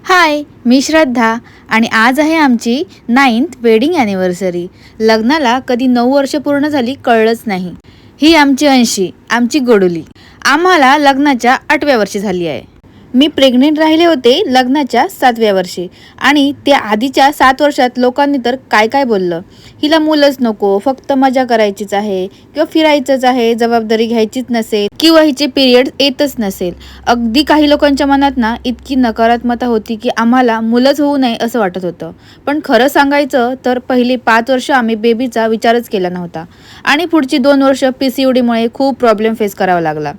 हाय, मी श्रद्धा आणि आज आहे आमची 9th वेडिंग ॲनिव्हर्सरी. लग्नाला कधी 9 वर्ष पूर्ण झाली कळलंच नाही. ही आमची अंशी, आमची गोडुली. आम्हाला लग्नाच्या 8व्या वर्षी झाली आहे. मी प्रेग्नेंट राहिले होते लग्नाच्या 7व्या वर्षी आणि त्या आधीच्या 7 वर्षात लोकांनी तर काय काय बोललं. हिला मुलंच नको, फक्त मजा करायचीच आहे किंवा फिरायचंच आहे, जबाबदारी घ्यायचीच नसेल किंवा हिचे पिरियड येतच नसेल. अगदी काही लोकांच्या मनात ना इतकी नकारात्मकता होती की आम्हाला मुलंच होऊ नये असं वाटत होतं. पण खरं सांगायचं तर पहिले 5 वर्ष आम्ही बेबीचा विचारच केला नव्हता आणि पुढची 2 वर्ष PCODमुळे खूप प्रॉब्लेम फेस करावा लागला.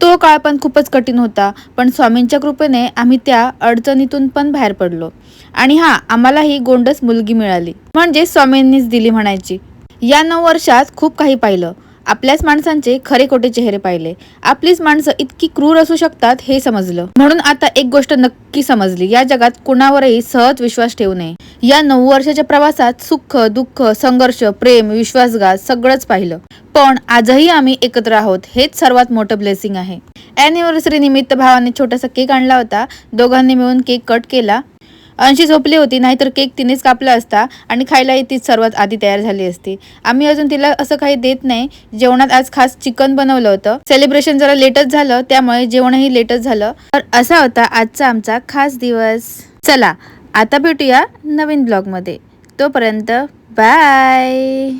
तो काळ पण खूपच कठीण होता, पण स्वामींच्या कृपेने आम्ही त्या अडचणीतून पण बाहेर पडलो आणि आम्हाला ही गोंडस मुलगी मिळाली, म्हणजे स्वामींनीच दिली म्हणायची. या 9 वर्षात खूप काही पाहिलं. आपल्याच माणसांचे खरे खोटे चेहरे पाहिले. आपलीच माणसं इतकी क्रूर असू शकतात हे समजलं. म्हणून आता एक गोष्ट नक्की समजली, या जगात कुणावरही सहज विश्वास ठेवू नये. या 9 वर्षाच्या प्रवासात सुख, दुःख, संघर्ष, प्रेम, विश्वासघात सगळंच पाहिलं. पण आजही आम्ही एकत्र आहोत, हेच सर्वात मोठं ब्लेसिंग आहे. ॲनिव्हर्सरी निमित्त भावाने छोटासा केक आणला होता. दोघांनी मिळून केक कट केला. अंशी झोपली होती, नाहीतर केक तिनेच कापला असता आणि खायलाही तीच सर्वात आधी तयार झाली असती. आम्ही अजून तिला असं काही देत नाही. जेवणात आज खास चिकन बनवलं होतं. सेलिब्रेशन जरा लेटच झालं, त्यामुळे जेवणही लेटच झालं. तर असा होता आजचा आमचा खास दिवस. चला आता भेटूया नवीन ब्लॉगमध्ये. तोपर्यंत बाय.